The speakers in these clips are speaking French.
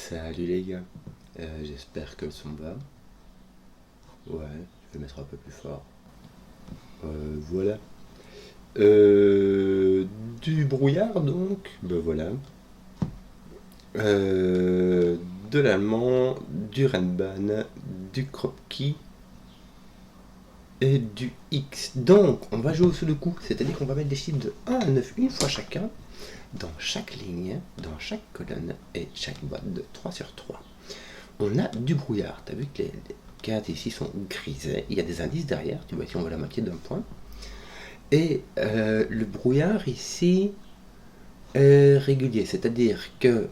Salut les gars, j'espère que le son va. Ouais, je vais mettre un peu plus fort. Voilà. Du brouillard donc, ben voilà. Euh, de l'allemand, du Renban, du Kropki et du X. Donc, on va jouer au sudoku, c'est-à-dire qu'on va mettre des chiffres de 1 à 9 une fois chacun, dans chaque ligne, dans chaque colonne et chaque boîte de 3 sur 3. On a du brouillard. Tu as vu que les cartes ici sont grisées. Il y a des indices derrière. Tu vois ici on voit la moitié d'un point. Et le brouillard ici est régulier. C'est-à-dire que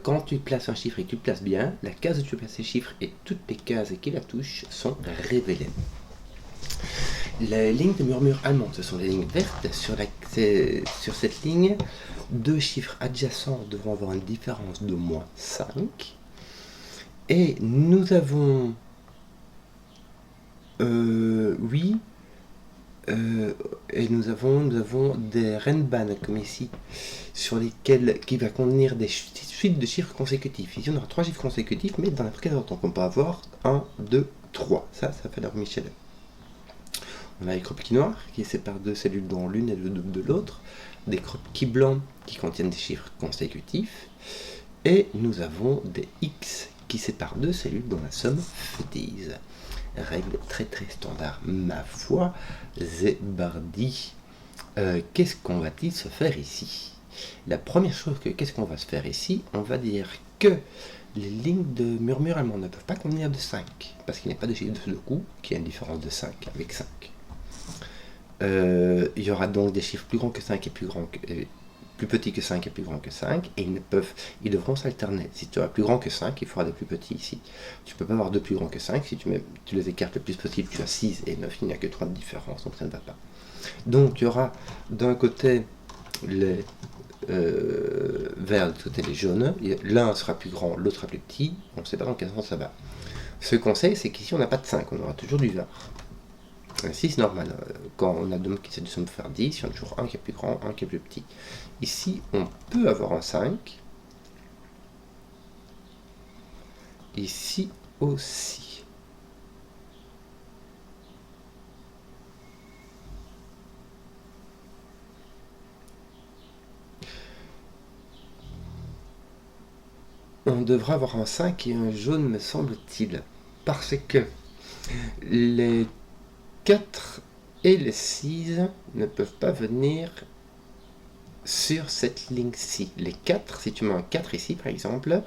quand tu places un chiffre et que tu le places bien, la case où tu places ces chiffres et toutes les cases qui la touchent sont révélées. Les lignes de murmure allemand, ce sont les lignes vertes. Sur cette ligne, deux chiffres adjacents devront avoir une différence de moins 5. Et nous avons, oui, et nous avons des Renban comme ici, sur lesquels qui va contenir des suites de chiffres consécutifs. Ici on aura 3 chiffres consécutifs, mais dans n'importe quel ordre. Donc on peut avoir 1, 2, 3. Ça fait leur Michel. On a les Kropki noirs qui séparent deux cellules dont l'une est le double de l'autre, des Kropki blancs qui contiennent des chiffres consécutifs, et nous avons des X qui séparent deux cellules dont la somme fétise. Règle très très standard. Ma foi, Zébardi. Qu'est-ce qu'on va-t-il se faire ici? La première chose qu'est-ce qu'on va se faire ici? On va dire que les lignes de murmure allemand ne peuvent pas contenir de 5, parce qu'il n'y a pas de chiffre de sudoku qui a une différence de 5 avec 5. Il y aura donc des chiffres plus grands que 5 et plus petits que 5 et plus grands que 5, et ils devront s'alterner. Si tu as plus grand que 5, il faudra des plus petits ici. Tu ne peux pas avoir deux plus grands que 5, si tu les écartes le plus possible, tu as 6 et 9, il n'y a que 3 de différence, donc ça ne va pas. Donc il y aura d'un côté les verts, de l'autre côté les jaunes, l'un sera plus grand, l'autre sera plus petit, on ne sait pas dans quel sens ça va. Ce qu'on sait, c'est qu'ici on n'a pas de 5, on aura toujours du vert. 6 normal, quand on a deux qui essaient de se faire 10, il y en a toujours un qui est plus grand, un qui est plus petit. Ici, on peut avoir un 5. Ici aussi. On devra avoir un 5 et un jaune, me semble-t-il. Parce que les 4 et les 6 ne peuvent pas venir sur cette ligne-ci. Les 4, si tu mets un 4 ici par exemple,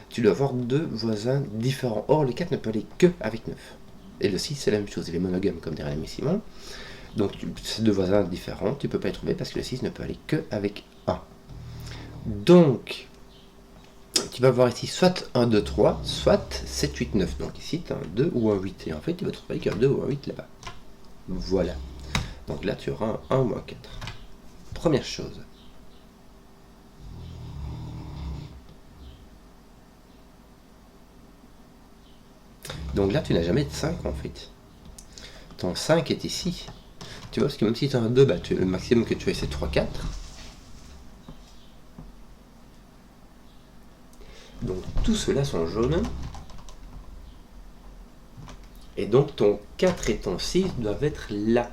tu dois avoir deux voisins différents. Or, les 4 ne peuvent aller que avec 9. Et le 6, c'est la même chose, il est monogame comme dirait l'ami Simon. Donc, ces deux voisins différents, tu ne peux pas les trouver parce que le 6 ne peut aller que avec 1. Donc, tu vas voir ici soit 1, 2, 3, soit 7, 8, 9. Donc ici, tu as un 2 ou un 8. Et en fait, tu vas te trouver avec un 2 ou un 8 là-bas. Voilà. Donc là, tu auras un 1 ou un 4. Première chose. Donc là, tu n'as jamais de 5 en fait. Ton 5 est ici. Tu vois, parce que même si tu as un 2, bah, le maximum que tu as, c'est 3, 4. Donc tous ceux-là sont jaunes. Et donc ton 4 et ton 6 doivent être là.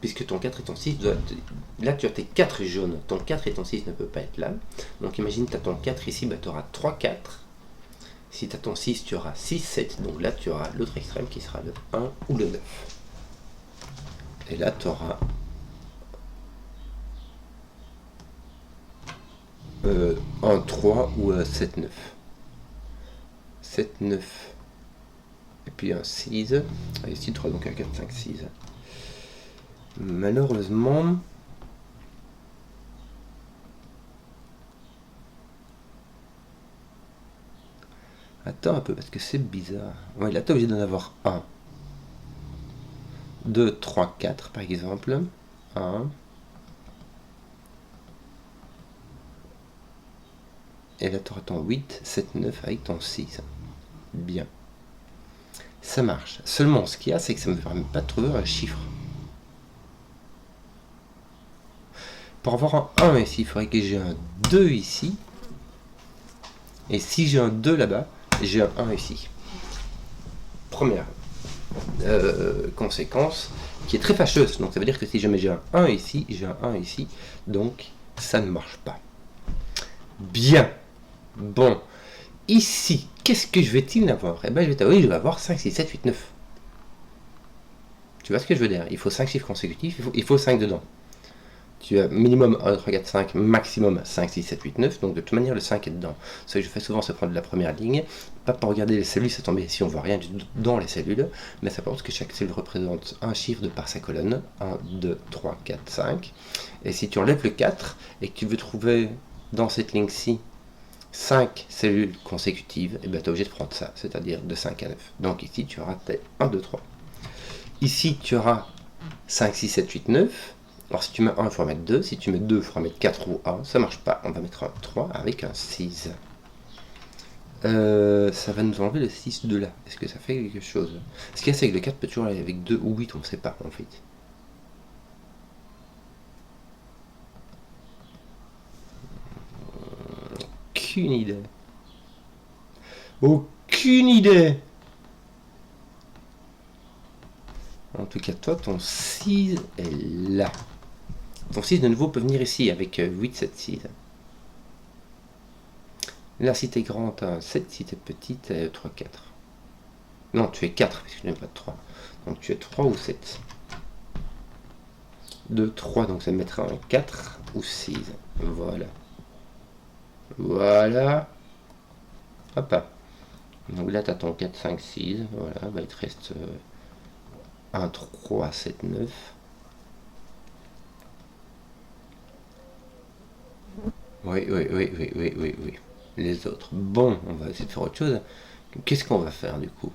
Puisque ton 4 et ton 6 doivent être... Là, tu as tes 4 jaunes. Ton 4 et ton 6 ne peuvent pas être là. Donc imagine, tu as ton 4 ici, bah, tu auras 3, 4. Si tu as ton 6, tu auras 6, 7. Donc là, tu auras l'autre extrême qui sera le 1 ou le 9. Et là, tu auras un 3 ou un 7, 9. 7, 9. Et puis un 6. Et ici, tu auras donc un 4, 5, 6. Malheureusement... Attends un peu, parce que c'est bizarre. Ouais, là, tu es obligé d'en avoir 1. 2, 3, 4, par exemple. 1. Et là, tu auras ton 8, 7, 9 avec ton 6. Bien. Ça marche. Seulement, ce qu'il y a, c'est que ça ne me permet pas de trouver un chiffre. Pour avoir un 1 ici, il faudrait que j'ai un 2 ici. Et si j'ai un 2 là-bas, j'ai un 1 ici. Première conséquence qui est très fâcheuse. Donc ça veut dire que si jamais j'ai un 1 ici, j'ai un 1 ici. Donc ça ne marche pas. Bien. Bon. Ici, qu'est-ce que je vais-il avoir? Eh bien, je vais avoir 5, 6, 7, 8, 9. Tu vois ce que je veux dire? Il faut 5 chiffres consécutifs, il faut 5 dedans. Tu as minimum 1, 2, 3, 4, 5, maximum 5, 6, 7, 8, 9. Donc de toute manière, le 5 est dedans. Ce que je fais souvent, c'est prendre la première ligne. Pas pour regarder les cellules, ça tombe ici, on ne voit rien du tout dans les cellules. Mais ça pense que chaque cellule représente un chiffre de par sa colonne. 1, 2, 3, 4, 5. Et si tu enlèves le 4 et que tu veux trouver dans cette ligne-ci 5 cellules consécutives, et bien tu es obligé de prendre ça, c'est-à-dire de 5 à 9. Donc ici, tu auras tes 1, 2, 3. Ici, tu auras 5, 6, 7, 8, 9. Alors si tu mets 1, il faut mettre 2. Si tu mets 2, il faut mettre 4 ou 1. Ça ne marche pas. On va mettre un 3 avec un 6. Ça va nous enlever le 6 de là. Est-ce que ça fait quelque chose? Ce qu'il y a, c'est que le 4 peut toujours aller avec 2 ou 8. On ne sait pas, en fait. Aucune idée. Aucune idée. En tout cas, toi, ton 6 est là. Ton 6 de nouveau peut venir ici avec 8, 7, 6. Là, si t'es grand, t'as un 7, si t'es petit, t'as 3, 4. Non, tu es 4, parce que je n'ai pas de 3. Donc tu es 3 ou 7. 2, 3, donc ça mettra un 4 ou 6. Voilà. Voilà. Hop. Donc là, tu as ton 4, 5, 6. Voilà, bah, il te reste 1, 3, 7, 9. Oui. Les autres. Bon, on va essayer de faire autre chose. Qu'est-ce qu'on va faire du coup?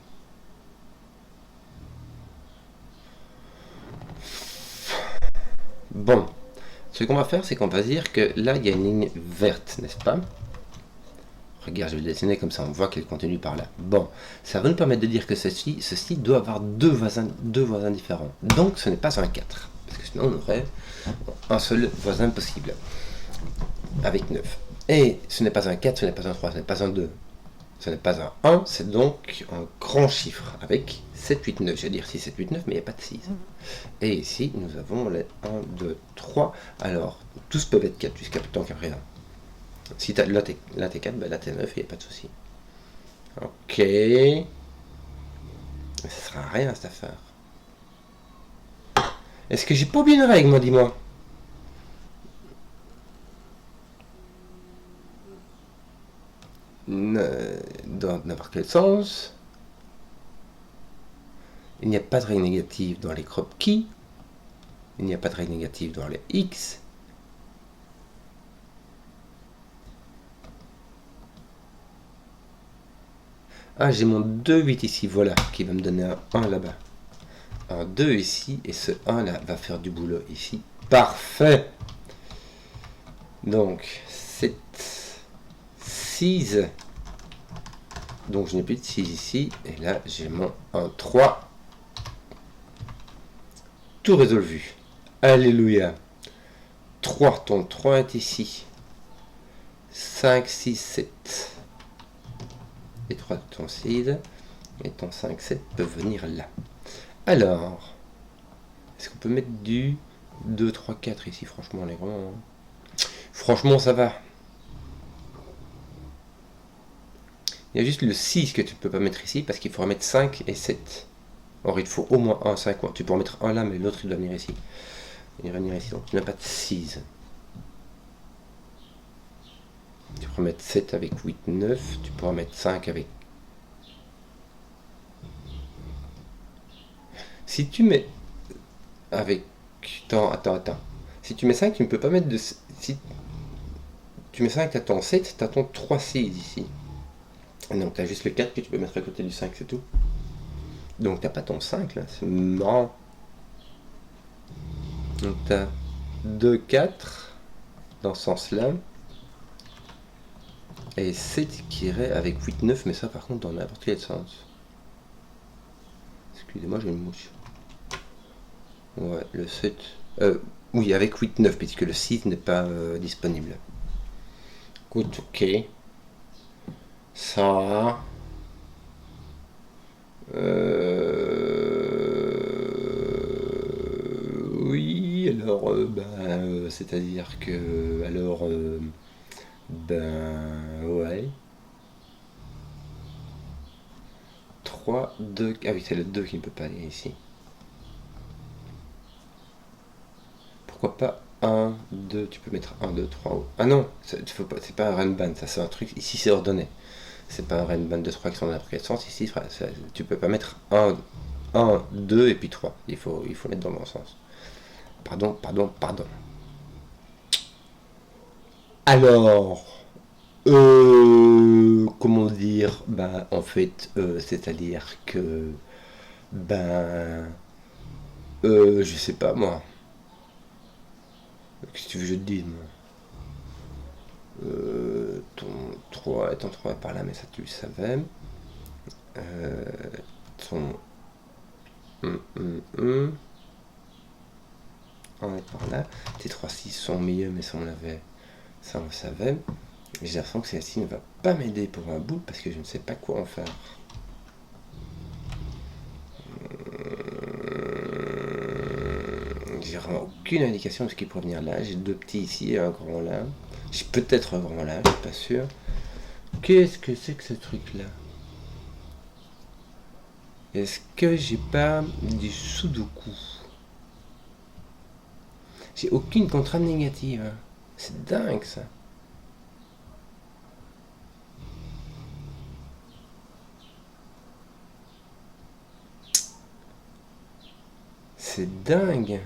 Bon, ce qu'on va faire, c'est qu'on va dire que là, il y a une ligne verte, n'est-ce pas? Regarde, je vais le dessiner comme ça, on voit qu'elle continue par là. Bon, ça va nous permettre de dire que ceci doit avoir deux voisins différents. Donc, ce n'est pas un 4, parce que sinon, on aurait un seul voisin possible, avec 9. Et ce n'est pas un 4, ce n'est pas un 3, ce n'est pas un 2, ce n'est pas un 1, c'est donc un grand chiffre, avec 7, 8, 9. Je vais dire 6, 7, 8, 9, mais il n'y a pas de 6. Et ici, nous avons les 1, 2, 3. Alors, tous peuvent être 4 jusqu'à tant qu'il n'y a rien. Si là t'es 4, ben là t'es 9, il n'y a pas de souci. Ok. Ça sert à rien cette affaire. Est-ce que j'ai pas oublié une règle, moi, dis-moi? Dans n'importe quel sens. Il n'y a pas de règle négative dans les crop keys. Il n'y a pas de règle négative dans les X. Ah, j'ai mon 2, 8 ici, voilà, qui va me donner un 1 là-bas. Un 2 ici, et ce 1 là va faire du boulot ici. Parfait! Donc, 7, 6. Donc, je n'ai plus de 6 ici, et là, j'ai mon 1, 3. Tout résolu. Alléluia. 3, ton 3 est ici. 5, 6, 7. Et 3 ton 6 et ton 5, 7 peuvent venir là. Alors, est-ce qu'on peut mettre du 2, 3, 4 ici? Franchement, on est vraiment... Franchement, ça va. Il y a juste le 6 que tu ne peux pas mettre ici parce qu'il faudra mettre 5 et 7. Or, il faut au moins un 5. Tu peux en mettre un là, mais l'autre, il doit venir ici. Il va venir ici, donc tu n'as pas de 6. Tu pourras mettre 7 avec 8, 9. Tu pourras mettre 5 avec... Si tu mets... Avec... Attends. Si tu mets 5, tu ne peux pas mettre de... Si tu mets 5, tu as ton 7, tu as ton 3, 6 ici. Donc tu as juste le 4 que tu peux mettre à côté du 5, c'est tout. Donc tu n'as pas ton 5 là, c'est marrant. Donc tu as 2, 4 dans ce sens-là. Et 7 qui irait avec 8, 9, mais ça par contre dans n'importe quel sens. Excusez-moi, j'ai une mouche. Ouais, le 7. Oui, avec 8, 9, puisque le 6 n'est pas disponible. Good, ok. Ça. Oui, alors, c'est-à-dire que, alors, ouais. 3 2 ah oui, c'est le 2 qui ne peut pas aller ici. Pourquoi pas un 2 tu peux mettre un 2 3 Ah non, c'est pas un Renban, ça c'est un truc, ici c'est ordonné. C'est pas un Renban de 3 qui sont dans quel sens, ici tu peux pas mettre un 2 et puis 3. Il faut mettre dans le bon sens. Pardon. Alors, comment dire, en fait, c'est-à-dire que, ben, je sais pas moi. Qu'est-ce que tu veux que je te dise, moi? Ton 3 est par là, mais ça tu le savais. Euh, ton on est par là. Tes 3-6 sont mieux, mais ça on l'avait. Ça on le savait. J'ai l'impression que celle-ci ne va pas m'aider pour un bout parce que je ne sais pas quoi en faire. J'ai vraiment aucune indication de ce qui pourrait venir là. J'ai 2 petits ici et un grand là. J'ai peut-être un grand là, je suis pas sûr. Qu'est-ce que c'est que ce truc là? Est-ce que j'ai pas du sudoku? J'ai aucune contrainte négative. Hein. C'est dingue ça. C'est dingue.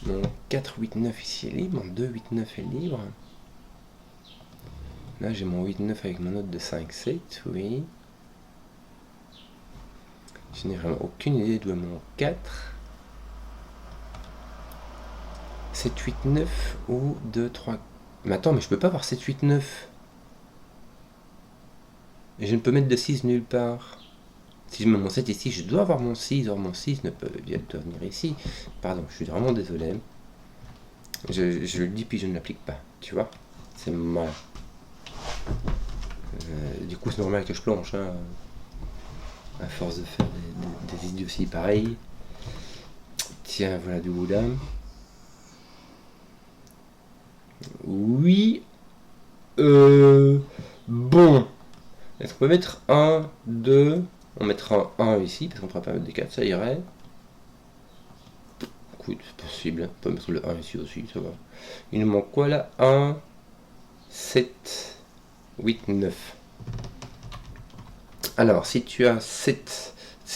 Mon 4, 8, 9 ici est libre. Mon 2, 8, 9 est libre. Là j'ai mon 8, 9 avec mon note de 5, 7. Oui. Je n'ai vraiment aucune idée d'où est mon 4. 7, 8, 9 ou 2, 3. Mais attends, mais je peux pas avoir 7, 8, 9. Et je ne peux mettre de 6 nulle part. Si je mets mon 7 ici, je dois avoir mon 6. Or mon 6 ne peut venir ici. Pardon, je suis vraiment désolé. Je le dis puis je ne l'applique pas. Tu vois? C'est mal. Du coup, c'est normal que je plonge. Hein, à force de faire des vidéos aussi pareilles. Tiens, voilà du boudin. Oui. Bon. Est-ce qu'on peut mettre 1, 2. On mettra un 1 ici, parce qu'on ne pourra pas mettre des 4, ça irait. Écoute, c'est possible. On peut mettre le 1 ici aussi, ça va. Il nous manque quoi là? 1, 7, 8, 9. Alors, si tu as 7,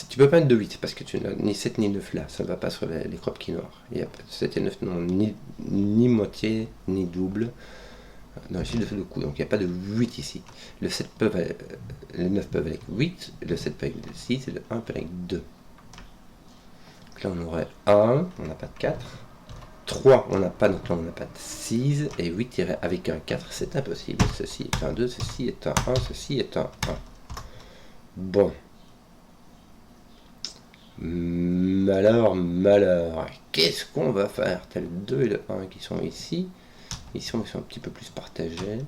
tu peux pas mettre de 8, parce que tu n'as ni 7 ni 9 là, ça ne va pas sur les crop quinoa. Il y a 7 et 9 non, ni moitié, ni double. Dans le chiffre de coup, donc il n'y a pas de 8 ici. Le 7 peuvent, le 9 peuvent avec 8, le 7 peut avec 6 et le 1 peut avec 2. Donc là on aurait 1, on n'a pas de 4. 3, on n'a pas, donc là on n'a pas de 6. Et 8 irait avec un 4, c'est impossible. Ceci est un 2, ceci est un 1, ceci est un 1. Bon. Malheur. Qu'est-ce qu'on va faire? T'as le 2 et le 1 qui sont ici. Ici, on est un petit peu plus partagé.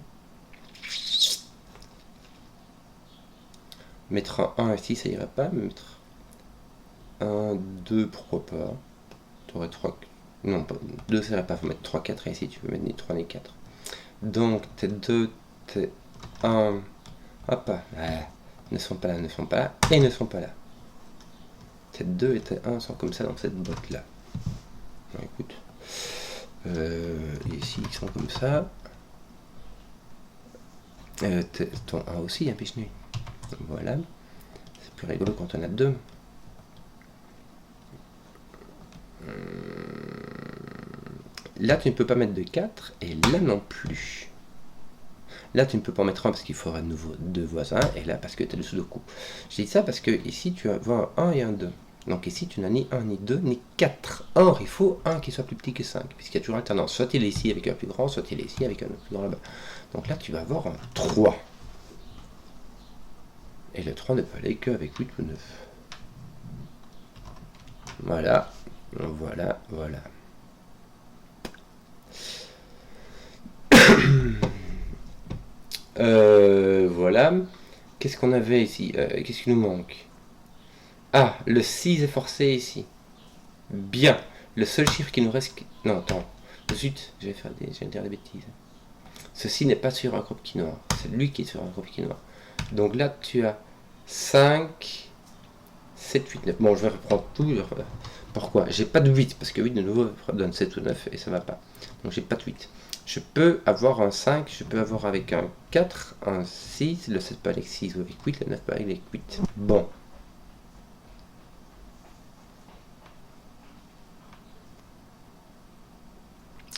Mettre un 1 ici, ça irait pas. Mettre 1, 2, pourquoi pas. Tu aurais 3. Non, pas, 2, ça irait pas. Faut mettre 3, 4 ici. Tu peux mettre ni 3 ni 4. Donc, tes 2, tes 1. Hop, ne sont pas là, ne sont pas là. Et ne sont pas là. Tes 2 et tes 1 sont comme ça dans cette boîte là. Bon, écoute. Ici, ils sont comme ça. Ton 1 aussi, hein, Pichenu. Voilà. C'est plus rigolo quand on a 2. Là, tu ne peux pas mettre de 4, et là non plus. Là, tu ne peux pas en mettre un parce qu'il faudra de nouveau 2 voisins, et là, parce que tu as le sudoku. Je dis ça parce que ici, tu vas avoir un 1 et un 2. Donc ici, tu n'as ni 1, ni 2, ni 4. Or, il faut un qui soit plus petit que 5, puisqu'il y a toujours alternance. Soit il est ici avec un plus grand, soit il est ici avec un plus grand là-bas. Donc là, tu vas avoir un 3. Et le 3 ne peut aller qu'avec 8 ou 9. Voilà. Voilà. Qu'est-ce qu'on avait ici? Qu'est-ce qui nous manque? Ah, le 6 est forcé ici. Bien. Le seul chiffre qui nous reste... Non, attends. Zut, je vais dire des bêtises. Ceci n'est pas sur un croquis noir. C'est lui qui est sur un croquis noir. Donc là, tu as 5, 7, 8, 9. Bon, je vais reprendre tout. Pourquoi? J'ai pas de 8, parce que 8 de nouveau donne 7 ou 9 et ça va pas. Donc j'ai pas de 8. Je peux avoir un 5, je peux avoir avec un 4, un 6, le 7 pas avec 6 ou avec 8, le 9 pas avec 8. Bon.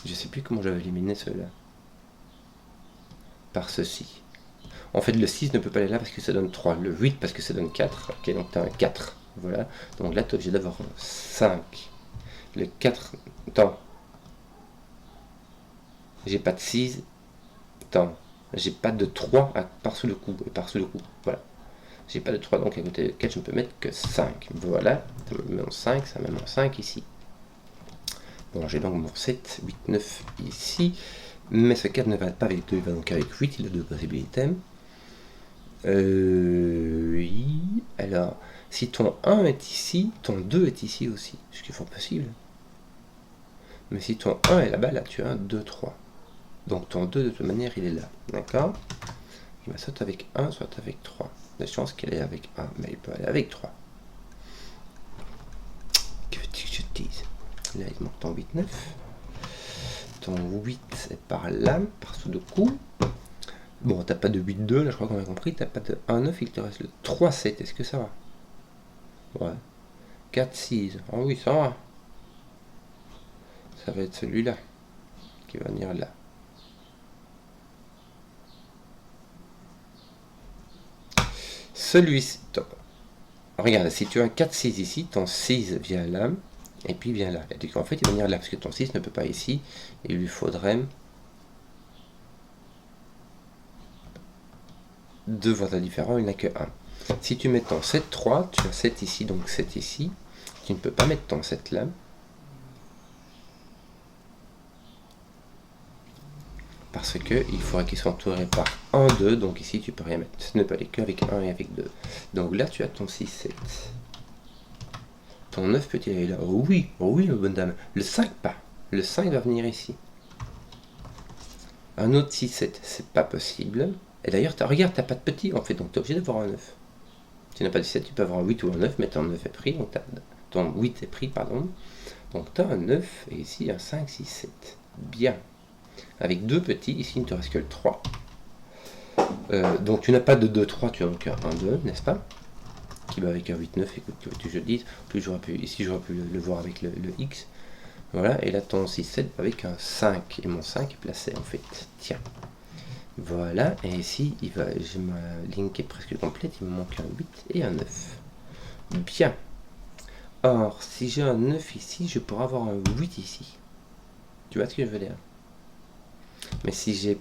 Je sais plus comment j'avais éliminé ceux-là. Par ceci. En fait, le 6 ne peut pas aller là parce que ça donne 3. Le 8 parce que ça donne 4. Ok, donc tu as un 4. Voilà. Donc là, tu es obligé d'avoir 5. Le 4. Attends. J'ai pas de 6. Attends. J'ai pas de 3 par sous le coup. Et par sous le coup. Voilà. J'ai pas de 3. Donc à côté de 4, je ne peux mettre que 5. Voilà. Ça me met en 5. Ça me met en 5 ici. Bon, j'ai donc mon 7, 8, 9 ici. Mais ce 4 ne va pas avec 2. Il va donc avec 8. Il a deux possibilités. Oui. Alors, si ton 1 est ici, ton 2 est ici aussi. Ce qui est fort possible. Mais si ton 1 est là-bas, là tu as un 2, 3. Donc ton 2 de toute manière il est là. D'accord? Il va soit avec 1, soit avec 3. La chance qu'elle est avec 1, mais il peut aller avec 3. Que veux-tu que je te dise? Là il manque ton 8, 9. Ton 8 est par là, par sous le coup. Bon, t'as pas de 8, 2, là je crois qu'on a compris. T'as pas de 1, 9, il te reste le 3, 7. Est-ce que ça va? Ouais. 4, 6. Oh oui, ça va. Ça va être celui-là qui va venir là. Celui-ci. Regarde, si tu as un 4, 6 ici, ton 6 vient là, et puis vient là. Et donc en fait, il va venir là, parce que ton 6 ne peut pas ici. Il lui faudrait deux voisins différents, il n'a que 1. Si tu mets ton 7, 3, tu as 7 ici, donc 7 ici. Tu ne peux pas mettre ton 7 là. Parce que il faudrait qu'il soit entouré par 1, 2, donc ici tu peux rien mettre. Ce ne peut aller qu'avec 1 et avec 2. Donc là tu as ton 6, 7. Ton 9 peut-il aller là? Oh oui, ma bonne dame. Le 5 pas. Le 5 va venir ici. Un autre 6, 7, c'est pas possible. Et d'ailleurs, regarde, t'as pas de petit en fait, donc tu es obligé d'avoir un 9. Tu n'as pas de 7, tu peux avoir un 8 ou un 9, mais ton 9 est pris, donc ton 8 est pris, pardon. Donc tu as un 9 et ici un 5, 6, 7. Bien. Avec deux petits, ici il ne te reste que le 3. Donc tu n'as pas de 2, 3, tu as donc un 2, n'est-ce pas? Qui va avec un 8, 9, écoute, tu je dis. Plus j'aurais pu, ici j'aurais pu le voir avec le X. Voilà, et là ton 6, 7 avec un 5. Et mon 5 est placé en fait. Tiens. Voilà, et ici, j'ai ma ligne qui est presque complète, il me manque un 8 et un 9. Bien. Or, si j'ai un 9 ici, je pourrais avoir un 8 ici. Tu vois ce que je veux dire? Mais si j'ai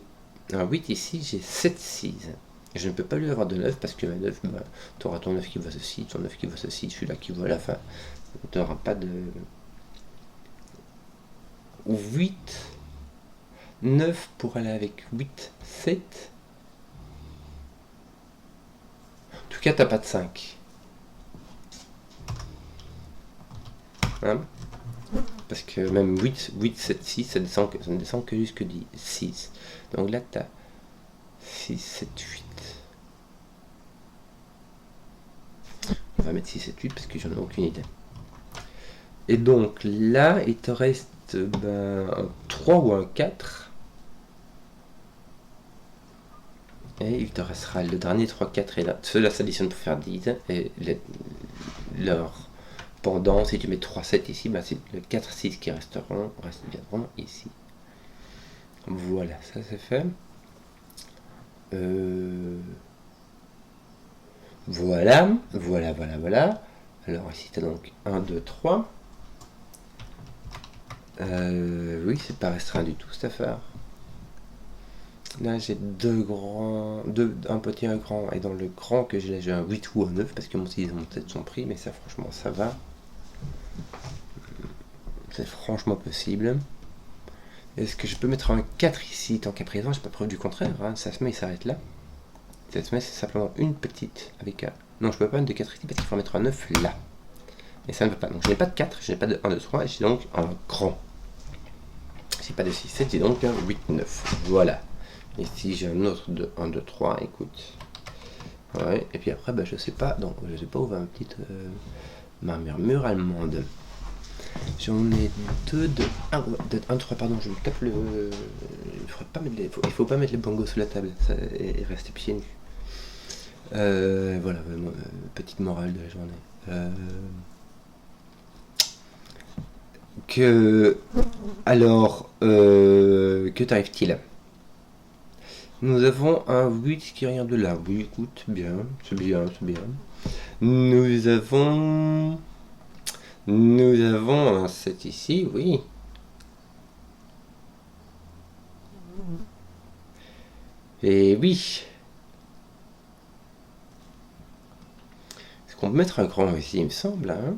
un 8 ici, j'ai 7, 6. Et je ne peux pas lui avoir de 9 parce que ma 9, bah, tu auras ton 9 qui va ceci, ton 9 qui va ceci, celui-là qui va là, enfin, tu n'auras pas de... 8, 9 pour aller avec 8, 7. En tout cas, tu n'as pas de 5. Hein? Parce que même 8, 7, 6, ça ne descend que jusque 6. Donc là, tu as 6, 7, 8. On va mettre 6, 7, 8 parce que j'en ai aucune idée. Et donc là, il te reste un 3 ou un 4. Et il te restera le dernier 3, 4 et là. Ceux-là s'additionnent pour faire 10. Et leur pendant, si tu mets 3, 7 ici, bah c'est le 4, 6 qui viendront ici. Voilà, ça c'est fait. Voilà. Alors ici tu as donc 1, 2, 3. Oui, c'est pas restreint du tout cette affaire. Là j'ai un petit et un grand, et dans le grand que j'ai là j'ai un 8 ou un 9 parce que mon 6 et mon 7 sont pris, mais ça franchement ça va. C'est franchement possible. Est-ce que je peux mettre un 4 ici? Tant qu'à présent, j'ai pas preuve du contraire. Hein. Ça se met, il s'arrête là. Ça se met, c'est simplement une petite avec un... Non, je peux pas mettre de 4 ici parce qu'il faut mettre un 9 là. Et ça ne va pas. Donc je n'ai pas de 4, je n'ai pas de 1, 2, 3, et j'ai donc un grand. Si pas de 6, 7, j'ai donc un 8, 9. Voilà. Et si j'ai un autre de 1, 2, 3, écoute. Ouais, et puis après, bah, je sais pas. Donc, je sais pas où va ma petite ma murmure allemande. J'en ai deux de 1, 3, pardon, je me tape le. Il faut pas mettre les bongos sous la table, ça, et rester pieds nus. Voilà, petite morale de la journée. Alors, que t'arrive-t-il? Nous avons un 8 qui vient de là. Oui, écoute, bien, c'est bien, c'est bien. Nous avons un 7 ici, oui. Et oui. Est-ce qu'on peut mettre un grand ici, il me semble, hein?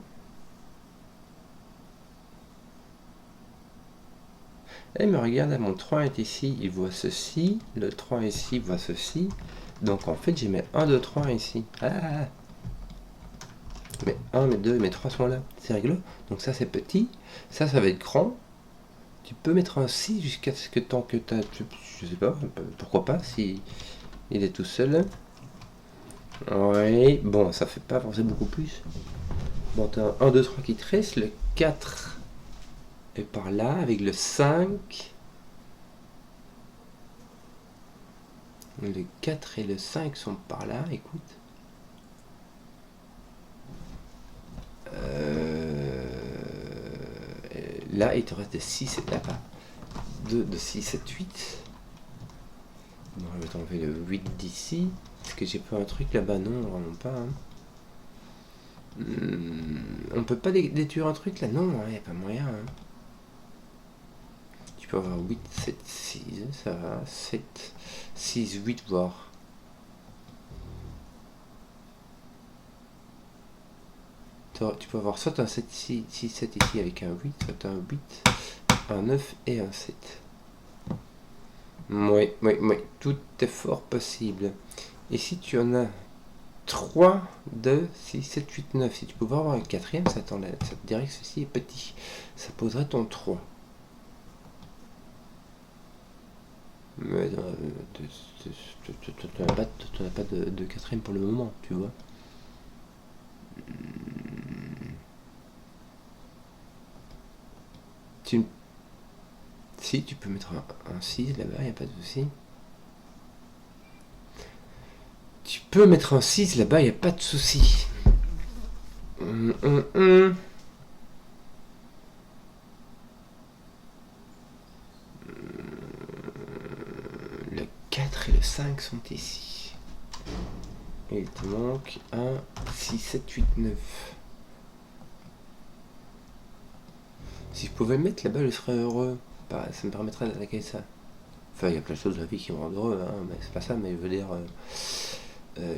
Eh mais regarde, mon 3 est ici, il voit ceci, le 3 ici voit ceci, donc en fait j'ai mes 1, 2, 3 ici. Ah, mes 1, mes 2 et mes 3 sont là, c'est rigolo. Donc ça c'est petit, ça va être grand. Tu peux mettre un 6 jusqu'à ce que tant que tu as, je sais pas, pourquoi pas, si il est tout seul. Oui, bon ça fait pas avancer beaucoup plus. Bon t'as un 1, 2, 3 qui te reste, le 4 est par là, avec le 5. Le 4 et le 5 sont par là, écoute. Là, il te reste de 6 et là-bas. De 6, 7, 8. Bon, je vais t'enlever le 8 d'ici. Est-ce que j'ai pas un truc là-bas? Non, vraiment pas. Hein. On peut pas détruire un truc là? Non, il n'y a pas moyen. Hein. Tu peux avoir 8, 7, 6, ça va. 7, 6, 8, voire. Tu peux avoir soit un 7, 6, 7 ici avec un 8, soit un 8, un 9 et un 7. Oui, tout est fort possible. Et si tu en as 3, 2, 6, 7, 8, 9, si tu pouvais avoir un quatrième, ça te dirait que ceci est petit. Ça poserait ton 3. Mais tu n'as pas de quatrième pour le moment, tu vois. Si, tu peux mettre un 6 là-bas, il n'y a pas de souci. Tu peux mettre un 6 là-bas, il n'y a pas de souci. Le 4 et le 5 sont ici. Et il te manque un 6, 7, 8, 9. Si je pouvais le mettre là-bas, je serais heureux. Bah, ça me permettrait d'attaquer ça. Enfin, il y a plein de choses de la vie qui me rendent heureux, hein, mais c'est pas ça, mais je veux dire...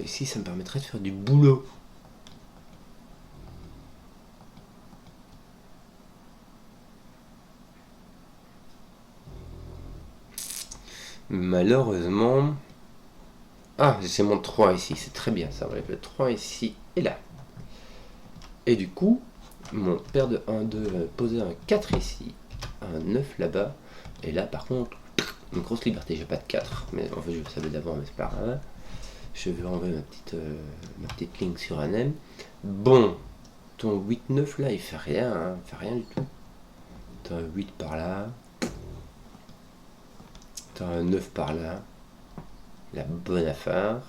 ici, ça me permettrait de faire du boulot. Malheureusement... Ah, j'ai mon 3 ici, c'est très bien, ça enlève le 3 ici et là. Et du coup, mon paire de 1, 2 va poser un 4 ici, un 9 là-bas, et là par contre, une grosse liberté, j'ai pas de 4, mais en fait je le savais d'avant, mais c'est pas grave. Je vais enlever ma petite ligne sur un M. Bon, ton 8-9 là, il fait rien, hein, il fait rien du tout. T'as un 8 par là, t'as un 9 par là, la bonne affaire.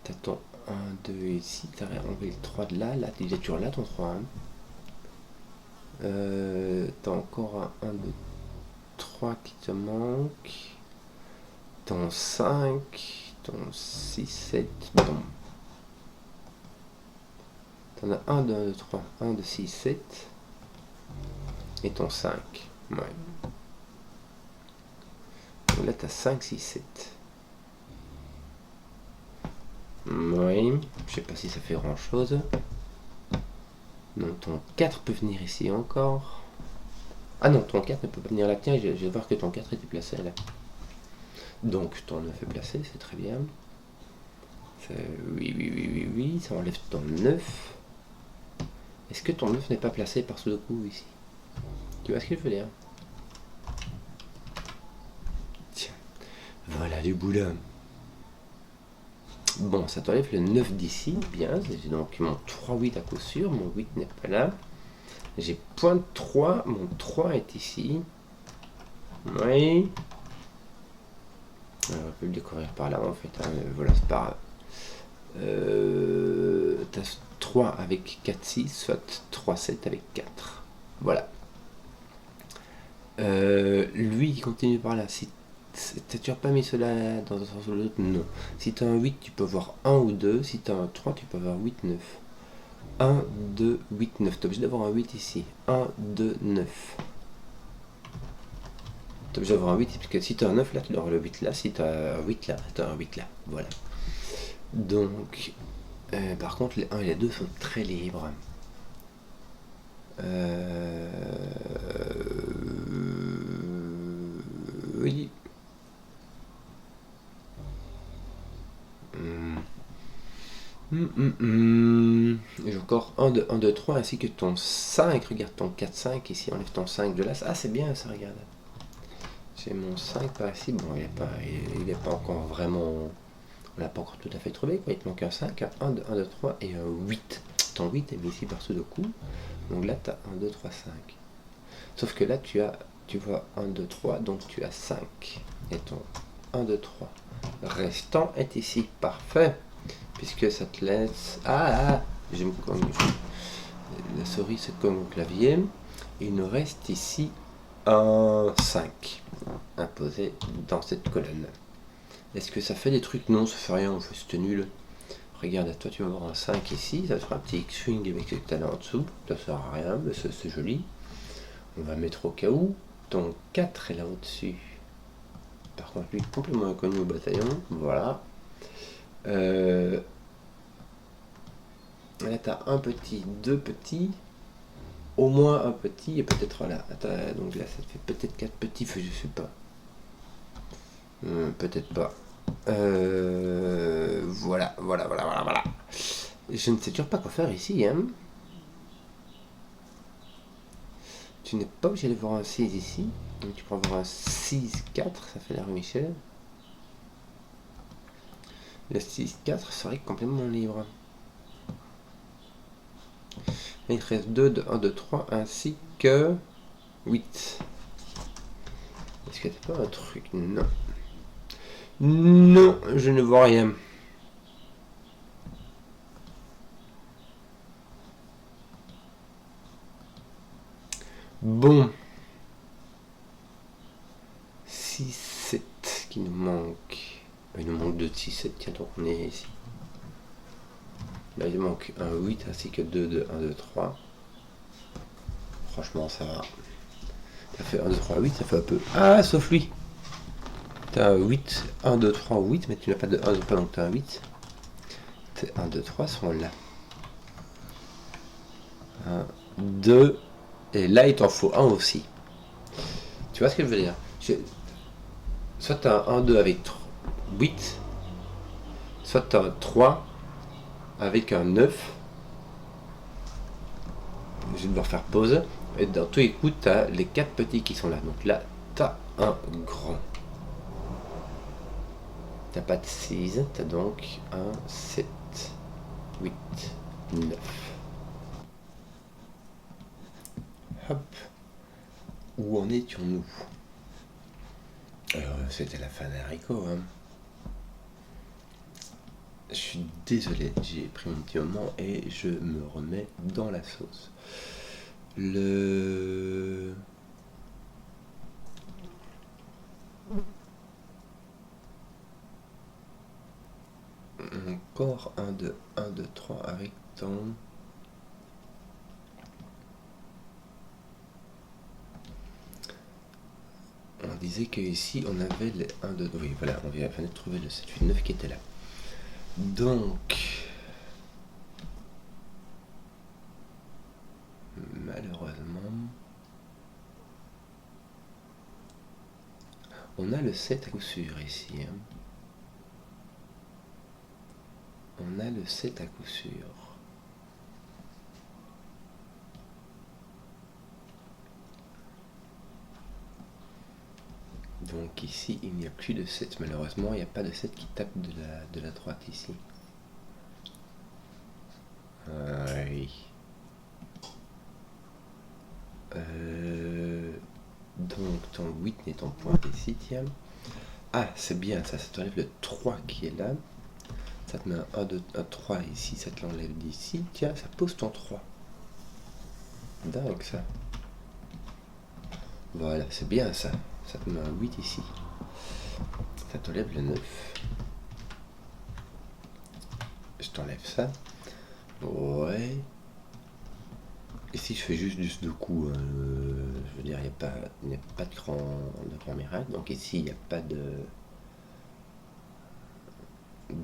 T'as ton 1, 2 ici, t'as enlevé le 3 de là, t'es déjà toujours là ton 3. Hein. T'as encore un 1, 2, 3 qui te manque. Ton 5, ton 6, 7, bon. T'en as 1, 2, 1, 2, 3, 1, 2, 6, 7. Et ton 5. Ouais. Donc là, t'as 5, 6, 7. Oui. Je sais pas si ça fait grand chose. Donc ton 4 peut venir ici encore. Ah non, ton 4 ne peut pas venir là. Tiens, je vais voir que ton 4 était placé là. Donc ton 9 est placé, c'est très bien. Oui, oui, oui, oui, oui, ça enlève ton 9. Est-ce que ton 9 n'est pas placé par Sudoku ici? Tu vois ce que je veux dire? Tiens, voilà du boulot. Bon, ça t'enlève le 9 d'ici, bien, j'ai donc mon 3-8 à coup sûr, mon 8 n'est pas là. J'ai point 3, mon 3 est ici. Oui. On peut le découvrir par là en fait, hein, voilà, c'est pas grave. T'as 3 avec 4, 6, soit 3, 7 avec 4. Voilà. Lui qui continue par là, si t'as toujours pas mis cela dans un sens ou l'autre, non. Si t'as un 8, tu peux avoir 1 ou 2. Si t'as un 3, tu peux avoir 8, 9. 1, 2, 8, 9. T'es obligé d'avoir un 8 ici. 1, 2, 9. T'es obligé d'avoir un 8, parce que si t'as un 9 là, tu dois avoir le 8 là. Si t'as un 8 là, t'as un 8 là. Voilà. Donc, par contre, les 1 et les 2 sont très libres. Oui. J'ai encore 1, 2, 1, 2, 3, ainsi que ton 5. Regarde ton 4, 5 ici, enlève ton 5 de là. Ah, c'est bien ça, regarde. J'ai mon 5 par ici. Bon, il est pas encore vraiment. On l'a pas encore tout à fait trouvé, quoi. Il te manque un 5, un 1, 2, 1, 2, 3 et un 8. Ton 8 est mis ici par Sudoku. Donc là, tu as 1, 2, 3, 5. Sauf que là, tu vois 1, 2, 3, donc tu as 5. Et ton 1, 2, 3 restant est ici. Parfait. Puisque ça te laisse... je me cogne. La souris se cogne au clavier. Il nous reste ici un 5 imposé dans cette colonne. Est-ce que ça fait des trucs? Non, ça fait rien, c'était nul. Regarde, toi tu vas avoir un 5 ici, ça te fera un petit X-Wing avec ce que tu as là en dessous. Ça sert à rien, mais c'est joli. On va mettre au cas où. Ton 4 est là au-dessus. Par contre, lui, complètement inconnu au bataillon. Voilà. Là, tu as un petit, deux petits. Au moins un petit, et peut-être là. Attends, donc là, ça te fait peut-être 4 petits, je sais pas. Peut-être pas. Voilà. Je ne sais toujours pas quoi faire ici, hein. Tu n'es pas obligé de voir un 6 ici. Donc tu peux avoir un 6, 4, ça fait la rue Michel. Le 6, 4 serait complètement libre. Et il te reste 2 de 1, 2, 3, ainsi que 8. Est-ce que t'as pas un truc? Non. Non, je ne vois rien. Bon. 6, 7 qui nous manque. Il nous manque 2 de 6, 7, tiens, donc on est ici. Là, il manque un 8 ainsi que 2 de 1, 2, 3. Franchement, ça va. Ça fait 1, 2, 3, 8, ça fait un peu. Ah, sauf lui. T'as un 8, 1, 2, 3, 8, mais tu n'as pas de 1, 2, 3, donc t'as un 8. Tes 1, 2, 3 sont là. 1, 2, et là, il t'en faut un aussi. Tu vois ce que je veux dire? Soit t'as un 1, 2 avec 8, soit t'as un 3 avec un 9. Je vais devoir faire pause. Et dans tous les coups, tu as les 4 petits qui sont là. Donc là, tu as un grand. Tu n'as pas de 6. Tu as donc 1, 7, 8, 9. Hop. Où en étions-nous? C'était la fin des haricots. Hein. Je suis désolé, j'ai pris mon petit moment et je me remets dans la sauce. Encore 1, 2, 1, 2, 3 avec ton... On disait que ici on avait les 1, 2, oui voilà, on vient de trouver le 7, 8, 9 qui était là. Donc... On a le 7 à coup sûr ici. Hein. On a le 7 à coup sûr. Donc ici, il n'y a plus de 7. Malheureusement, il n'y a pas de 7 qui tape de la droite ici. Oui. Donc ton 8 n'étant point ici, tiens. Ah, c'est bien ça, ça t'enlève le 3 qui est là. Ça te met un 1, 2, 1, 3 ici, ça te l'enlève d'ici. Tiens, ça pose ton 3. Dingue ça. Voilà, c'est bien ça. Ça te met un 8 ici. Ça t'enlève le 9. Je t'enlève ça. Ouais. Et si je fais juste du sudoku, je veux dire, il n'y a pas de grand miracle. Donc ici, il n'y a pas de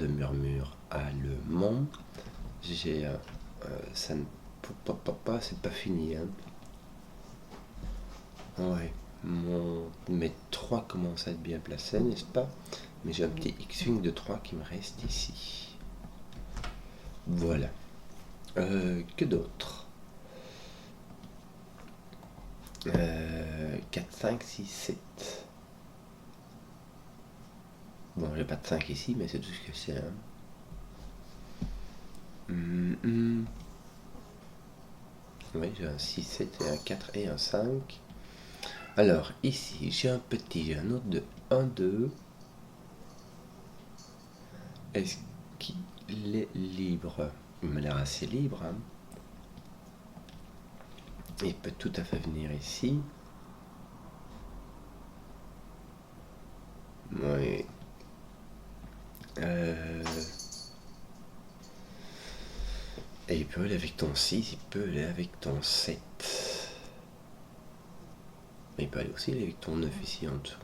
murmure allemand. J'ai ça ne pas, c'est pas fini. Hein. Ouais, mes 3 commencent à être bien placés, n'est-ce pas? Mais j'ai un petit X-Wing de 3 qui me reste ici. Voilà. Que d'autre? 4, 5, 6, 7. Bon, j'ai pas de 5 ici, mais c'est tout ce que c'est. Hein. Oui, j'ai un 6, 7 et un 4 et un 5. Alors, ici, j'ai un petit, j'ai un autre de 1, 2. Est-ce qu'il est libre? Il m'a l'air assez libre. Hein. Il peut tout à fait venir ici. Oui. Et il peut aller avec ton 6, il peut aller avec ton 7. Mais il peut aller aussi aller avec ton 9 ici en dessous.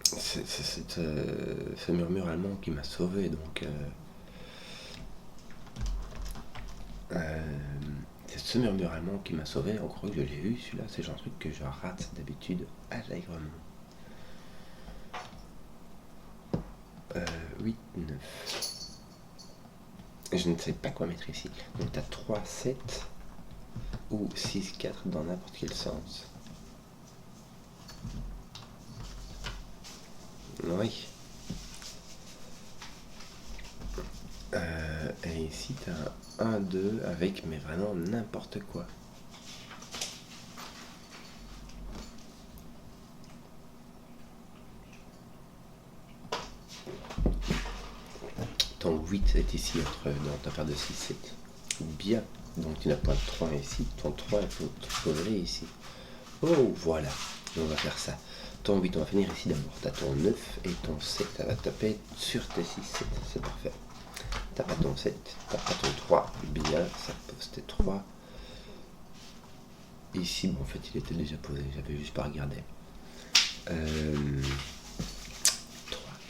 C'est ce murmure allemand qui m'a sauvé, donc... c'est ce murmure allemand qui m'a sauvé, on croit que je l'ai eu, celui-là, c'est genre un truc que je rate d'habitude allègrement. 8, 9. Je ne sais pas quoi mettre ici. Donc tu as 3, 7 ou 6, 4 dans n'importe quel sens. Oui. Et ici tu as 1, 2 avec mais vraiment n'importe quoi. Ton 8 est ici dans ta paire de 6, 7. Bien. Donc tu n'as pas de 3 ici. Ton 3 il faut poser ici. Oh voilà. On va faire ça. Ton 8, on va finir ici d'abord. Tu as ton 9 et ton 7. Ça va taper sur tes 6, 7. C'est parfait. T'as pas ton 7, t'as pas ton 3. Bien, ça pose tes 3. Ici, bon, en fait, il était déjà posé. J'avais juste pas regardé. 3,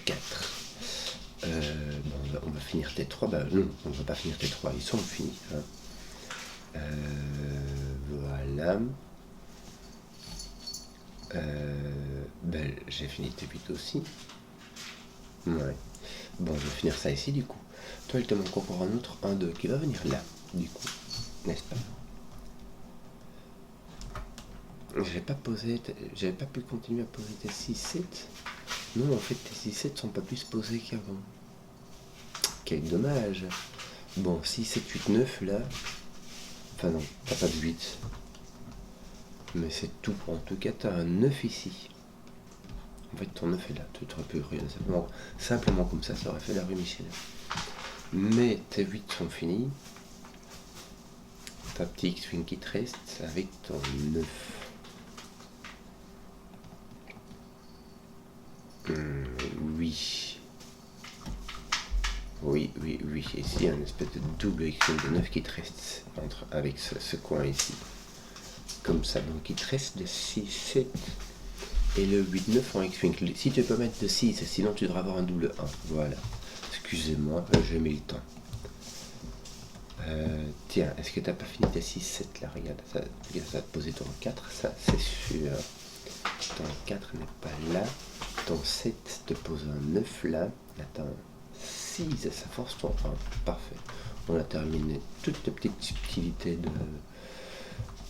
4. Bon, on va finir tes 3. Bah non, on va pas finir tes 3. Ils sont finis. Hein. Voilà. Ben, j'ai fini tes 8 aussi. Ouais. Bon, je vais finir ça ici du coup. Toi, il te manque encore un autre 1, 2 qui va venir là, du coup. N'est-ce pas? J'avais pas pu continuer à poser tes 6, 7. Non, en fait, tes 6, 7 sont pas plus posés qu'avant. Quel dommage. Bon, 6, 7, 8, 9 là. Enfin non, t'as pas de 8. Mais c'est tout. En tout cas, t'as un 9 ici. En fait, ton 9 est là. Tu aurais pu regarder simplement comme ça aurait fait la rue Michel. Mais tes 8 sont finis. Ta petit X-Wing qui te reste avec ton 9. Oui. Oui. Ici, il y a une espèce de double X-Wing de 9 qui te reste avec ce coin ici. Comme ça. Donc, il te reste le 6, 7 et le 8, 9 en X-Wing. Si tu peux mettre de 6, sinon tu devras avoir un double 1. Voilà. Excusez-moi, j'ai mis le temps. Tiens, est-ce que t'as pas fini tes 6, 7 là? Regarde, ça va te poser ton 4, ça c'est sûr. Ton 4 n'est pas là. Ton 7 te pose un 9 là. Attends, 6, ça force ton 1. Parfait. On a terminé toutes les petites subtilités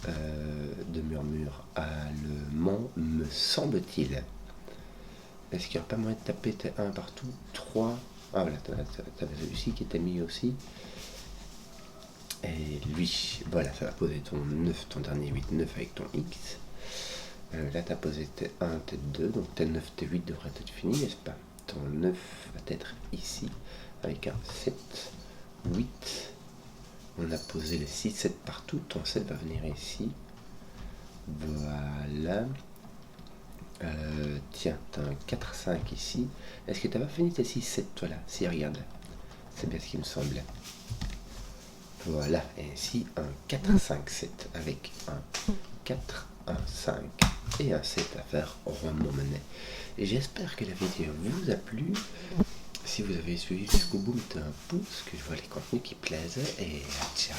de murmure allemand, me semble-t-il. Est-ce qu'il n'y a pas moyen de taper tes 1 partout? 3. Ah voilà, t'avais celui-ci qui était mis aussi. Et lui, voilà, ça va poser ton 9, ton dernier 8, 9 avec ton X. Là, tu as posé tes 1, tes 2, donc tes 9, tes 8 devraient être finis, n'est-ce pas? Ton 9 va être ici, avec un 7, 8. On a posé les 6, 7 partout, ton 7 va venir ici. Voilà. Tiens, tu as un 4, 5 ici. Est-ce que tu n'as pas fini tes 6, 7, toi là? Si, regarde. C'est bien ce qui me semblait. Voilà, et ici un 4, 5, 7 avec un 4, un 5 et un 7 à faire rondement monnaie. Et j'espère que la vidéo vous a plu. Si vous avez suivi jusqu'au bout, mettez un pouce, que je vois les contenus qui plaisent et ciao.